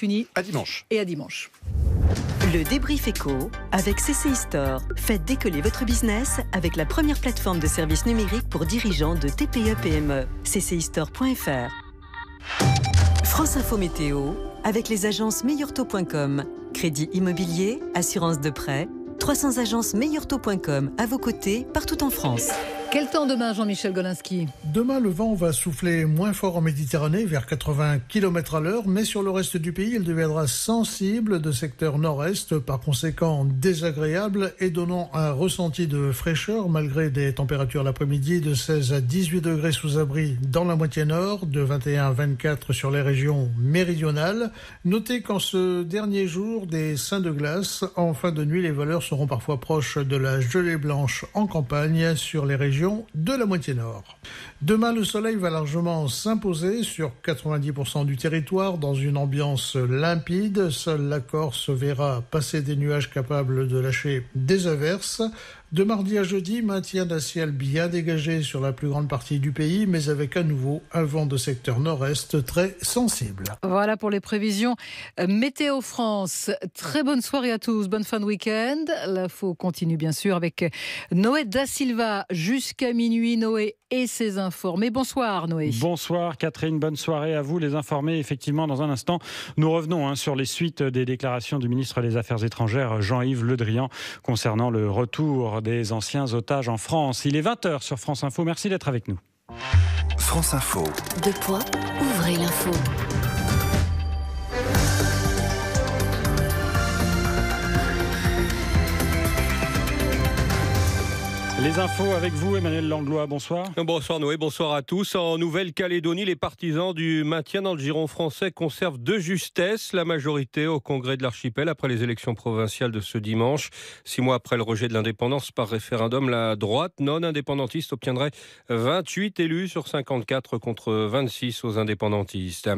Cuny. À dimanche. Et à dimanche. Le débrief éco avec CCI Store. Faites décoller votre business avec la première plateforme de services numériques pour dirigeants de TPE-PME. CCIStore.fr. France Info Météo avec les agences meilleurtaux.com. Crédit immobilier, assurance de prêt. 300 agences meilleurtaux.com à vos côtés partout en France. Quel temps demain, Jean-Michel Golinski? Demain, le vent va souffler moins fort en Méditerranée, vers 80 km à l'heure, mais sur le reste du pays, il deviendra sensible de secteur nord-est, par conséquent désagréable et donnant un ressenti de fraîcheur, malgré des températures l'après-midi de 16 à 18 degrés sous abri dans la moitié nord, de 21 à 24 sur les régions méridionales. Notez qu'en ce dernier jour des Saints de glace, en fin de nuit, les valeurs seront parfois proches de la gelée blanche en campagne sur les régions de la moitié nord. Demain, le soleil va largement s'imposer sur 90% du territoire dans une ambiance limpide. Seule la Corse verra passer des nuages capables de lâcher des averses. De mardi à jeudi, maintien d'un ciel bien dégagé sur la plus grande partie du pays, mais avec à nouveau un vent de secteur nord-est très sensible. Voilà pour les prévisions Météo France. Très bonne soirée à tous, bonne fin de week-end. L'info continue bien sûr avec Noé Da Silva jusqu'à minuit. Noé et ses informés. Bonsoir Noé. Bonsoir Catherine, bonne soirée à vous les informés. Effectivement, dans un instant, nous revenons sur les suites des déclarations du ministre des Affaires étrangères Jean-Yves Le Drian concernant le retour des anciens otages en France. Il est 20h sur France Info, merci d'être avec nous. France Info. Deux points, ouvrez l'info. Les infos avec vous, Emmanuel Langlois, bonsoir. Bonsoir Noé, bonsoir à tous. En Nouvelle-Calédonie, les partisans du maintien dans le giron français conservent de justesse la majorité au congrès de l'archipel après les élections provinciales de ce dimanche. 6 mois après le rejet de l'indépendance par référendum, la droite non indépendantiste obtiendrait 28 élus sur 54 contre 26 aux indépendantistes.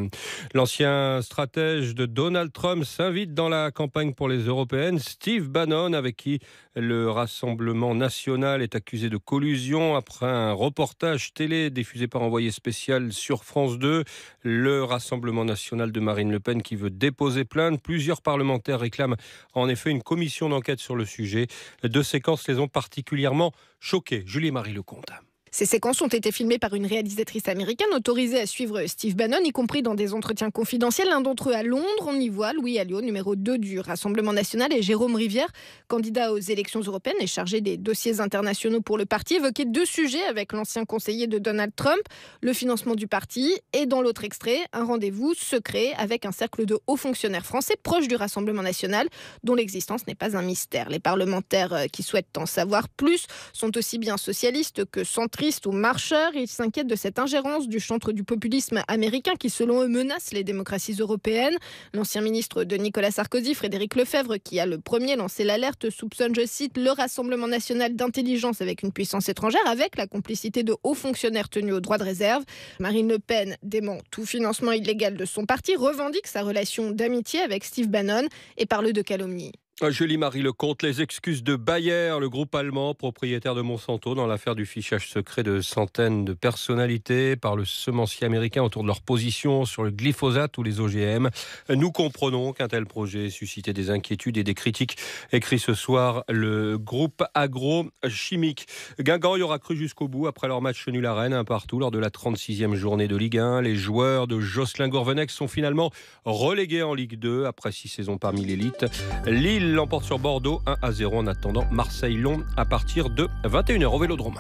L'ancien stratège de Donald Trump s'invite dans la campagne pour les européennes. Steve Bannon, avec qui le Rassemblement national est accusé de collusion après un reportage télé diffusé par envoyé spécial sur France 2. Le Rassemblement national de Marine Le Pen qui veut déposer plainte. Plusieurs parlementaires réclament en effet une commission d'enquête sur le sujet. 2 séquences les ont particulièrement choquées. Julie-Marie Lecomte. Ces séquences ont été filmées par une réalisatrice américaine autorisée à suivre Steve Bannon, y compris dans des entretiens confidentiels. L'un d'entre eux à Londres. On y voit Louis Alliot, numéro 2 du Rassemblement national, et Jérôme Rivière, candidat aux élections européennes et chargé des dossiers internationaux pour le parti, évoquer 2 sujets avec l'ancien conseiller de Donald Trump, le financement du parti et, dans l'autre extrait, un rendez-vous secret avec un cercle de hauts fonctionnaires français proches du Rassemblement national, dont l'existence n'est pas un mystère. Les parlementaires qui souhaitent en savoir plus sont aussi bien socialistes que centristes ou marcheurs. Ils s'inquiètent de cette ingérence du chantre du populisme américain qui, selon eux, menace les démocraties européennes. L'ancien ministre de Nicolas Sarkozy, Frédéric Lefebvre, qui a le premier lancé l'alerte, soupçonne, je cite, le Rassemblement national d'intelligence avec une puissance étrangère, avec la complicité de hauts fonctionnaires tenus au droit de réserve. Marine Le Pen dément tout financement illégal de son parti, revendique sa relation d'amitié avec Steve Bannon et parle de calomnie. Julie-Marie Lecomte, les excuses de Bayer, le groupe allemand propriétaire de Monsanto dans l'affaire du fichage secret de centaines de personnalités par le semencier américain autour de leur position sur le glyphosate ou les OGM. Nous comprenons qu'un tel projet suscitait des inquiétudes et des critiques, écrit ce soir le groupe agrochimique. Guingamp y aura cru jusqu'au bout après leur match nul à Rennes, 1-1 lors de la 36e journée de Ligue 1. Les joueurs de Jocelyn Gourvenec sont finalement relégués en Ligue 2 après 6 saisons parmi l'élite. Lille l'emporte sur Bordeaux 1-0 en attendant Marseille-Lyon à partir de 21h au Vélodrome. –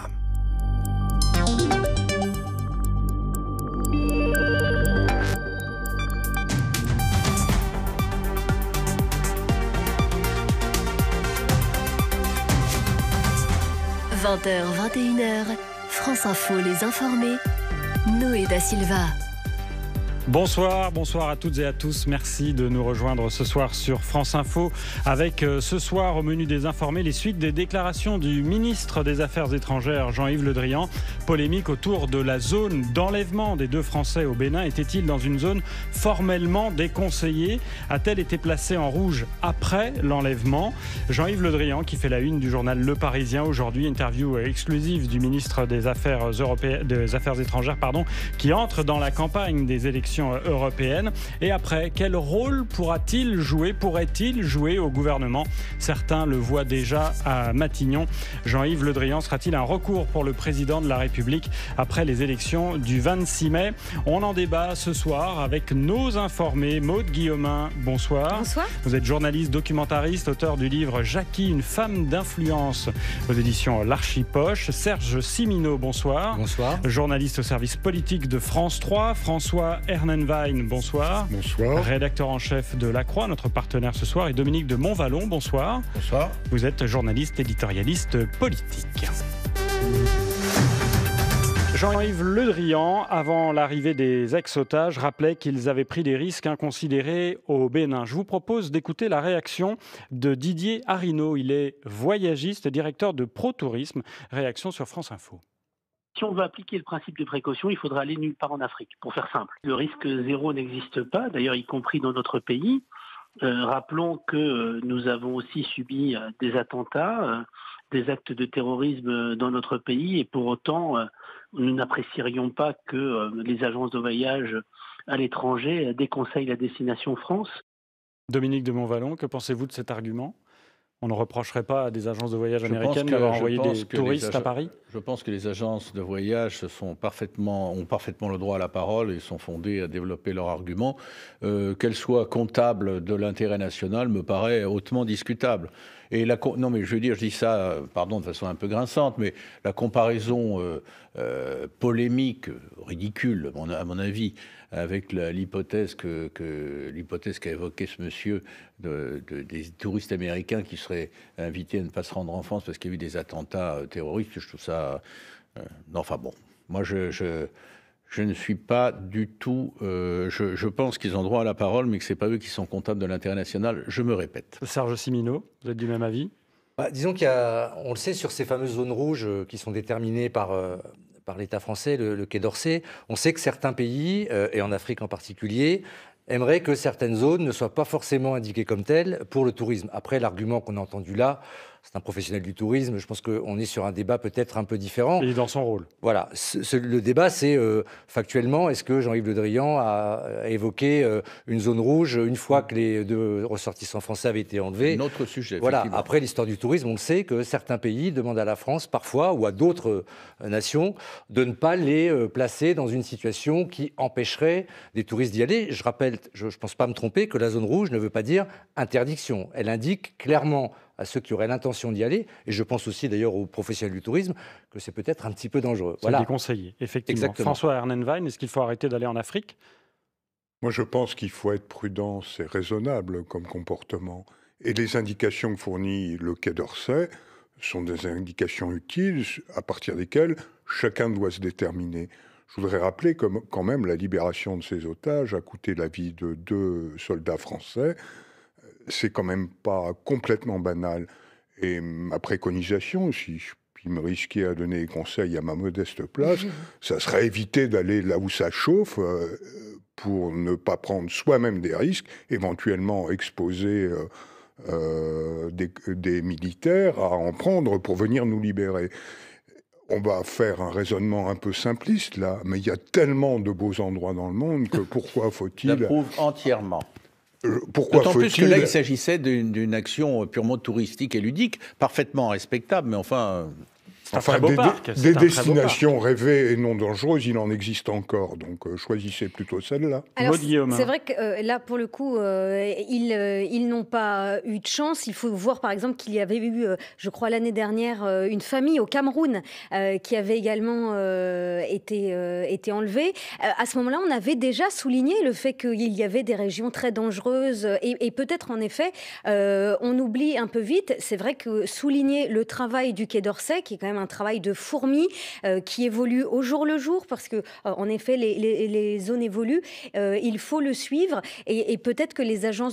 20h, 21h, France Info, les informés, Noé Da Silva. Bonsoir à toutes et à tous. Merci de nous rejoindre ce soir sur France Info avec ce soir au menu des informés les suites des déclarations du ministre des Affaires étrangères Jean-Yves Le Drian. Polémique autour de la zone d'enlèvement des 2 Français au Bénin. Était-il dans une zone formellement déconseillée? A-t-elle été placée en rouge après l'enlèvement? Jean-Yves Le Drian qui fait la une du journal Le Parisien aujourd'hui. Interview exclusive du ministre des Affaires étrangères qui entre dans la campagne des élections élections européennes. Et après, quel rôle pourrait-il jouer au gouvernement? Certains le voient déjà à Matignon. Jean-Yves Le Drian sera-t-il un recours pour le président de la République après les élections du 26 mai? On en débat ce soir avec nos informés. Maude Guillaumin, bonsoir. Bonsoir. Vous êtes journaliste, documentariste, auteur du livre Jackie, une femme d'influence aux éditions L'Archipoche. Serge Simineau, bonsoir. Bonsoir. Journaliste au service politique de France 3. François Ernenwein, bonsoir. Bonsoir. Rédacteur en chef de La Croix, notre partenaire ce soir. Et Dominique de Montvalon, bonsoir. Bonsoir. Vous êtes journaliste, éditorialiste politique. Jean-Yves Le Drian, avant l'arrivée des ex-otages, rappelait qu'ils avaient pris des risques inconsidérés au Bénin. Je vous propose d'écouter la réaction de Didier Arinaud. Il est voyagiste et directeur de ProTourisme. Réaction sur France Info. Si on veut appliquer le principe de précaution, il faudra aller nulle part en Afrique, pour faire simple. Le risque zéro n'existe pas, d'ailleurs y compris dans notre pays. Rappelons que nous avons aussi subi des attentats, des actes de terrorisme dans notre pays, et pour autant, nous n'apprécierions pas que les agences de voyage à l'étranger déconseillent la destination France. Dominique de Montvalon, que pensez-vous de cet argument ? On ne reprocherait pas à des agences de voyage américaines d'avoir envoyé des touristes à Paris ? Je pense que les agences de voyage ont parfaitement le droit à la parole et sont fondées à développer leurs arguments. Qu'elles soient comptables de l'intérêt national me paraît hautement discutable. Et non, mais je dis ça, pardon, de façon un peu grinçante, mais la comparaison polémique, ridicule, à mon avis, avec l'hypothèse qu'a évoquée ce monsieur des touristes américains qui seraient invités à ne pas se rendre en France parce qu'il y a eu des attentats terroristes, je trouve ça... non, enfin bon, moi je ne suis pas du tout... je pense qu'ils ont droit à la parole, mais que ce n'est pas eux qui sont comptables de l'intérêt national, je me répète. Serge Simineau, vous êtes du même avis ? Disons on le sait, sur ces fameuses zones rouges qui sont déterminées par l'État français, le Quai d'Orsay, on sait que certains pays, et en Afrique en particulier, aimeraient que certaines zones ne soient pas forcément indiquées comme telles pour le tourisme. Après, l'argument qu'on a entendu là, c'est un professionnel du tourisme, je pense qu'on est sur un débat peut-être un peu différent. Il est dans son rôle. Voilà, le débat c'est factuellement, est-ce que Jean-Yves Le Drian a évoqué une zone rouge une fois que les 2 ressortissants français avaient été enlevés? Notre sujet, voilà. Après, l'histoire du tourisme, on le sait que certains pays demandent à la France parfois, ou à d'autres nations, de ne pas les placer dans une situation qui empêcherait des touristes d'y aller. Je rappelle, je ne pense pas me tromper, que la zone rouge ne veut pas dire interdiction. Elle indique clairement à ceux qui auraient l'intention d'y aller, et je pense aussi d'ailleurs aux professionnels du tourisme, que c'est peut-être un petit peu dangereux. C'est déconseillé, effectivement. Exactement. François Ernenwein, est-ce qu'il faut arrêter d'aller en Afrique ? Moi, je pense qu'il faut être prudent, c'est raisonnable comme comportement. Et les indications que fournit le Quai d'Orsay sont des indications utiles à partir desquelles chacun doit se déterminer. Je voudrais rappeler que quand même la libération de ces otages a coûté la vie de 2 soldats français. C'est quand même pas complètement banal. Et ma préconisation, si je puis me risquer à donner des conseils à ma modeste place, ça serait éviter d'aller là où ça chauffe pour ne pas prendre soi-même des risques, éventuellement exposer des militaires à en prendre pour venir nous libérer. On va faire un raisonnement un peu simpliste là, mais il y a tellement de beaux endroits dans le monde que pourquoi faut-il... J'approuve entièrement. Pourquoi D'autant plus que là, il s'agissait d'une action purement touristique et ludique, parfaitement respectable, mais enfin... Des destinations rêvées et non dangereuses, il en existe encore, donc choisissez plutôt celle-là. C'est vrai que là, pour le coup, ils n'ont pas eu de chance. Il faut voir, par exemple, qu'il y avait eu, je crois, l'année dernière, une famille au Cameroun qui avait également été enlevée. À ce moment-là, on avait déjà souligné le fait qu'il y avait des régions très dangereuses et peut-être, en effet, on oublie un peu vite. C'est vrai que souligner le travail du Quai d'Orsay, qui est quand même un travail de fourmi qui évolue au jour le jour, parce que en effet les zones évoluent, il faut le suivre et peut-être que les agences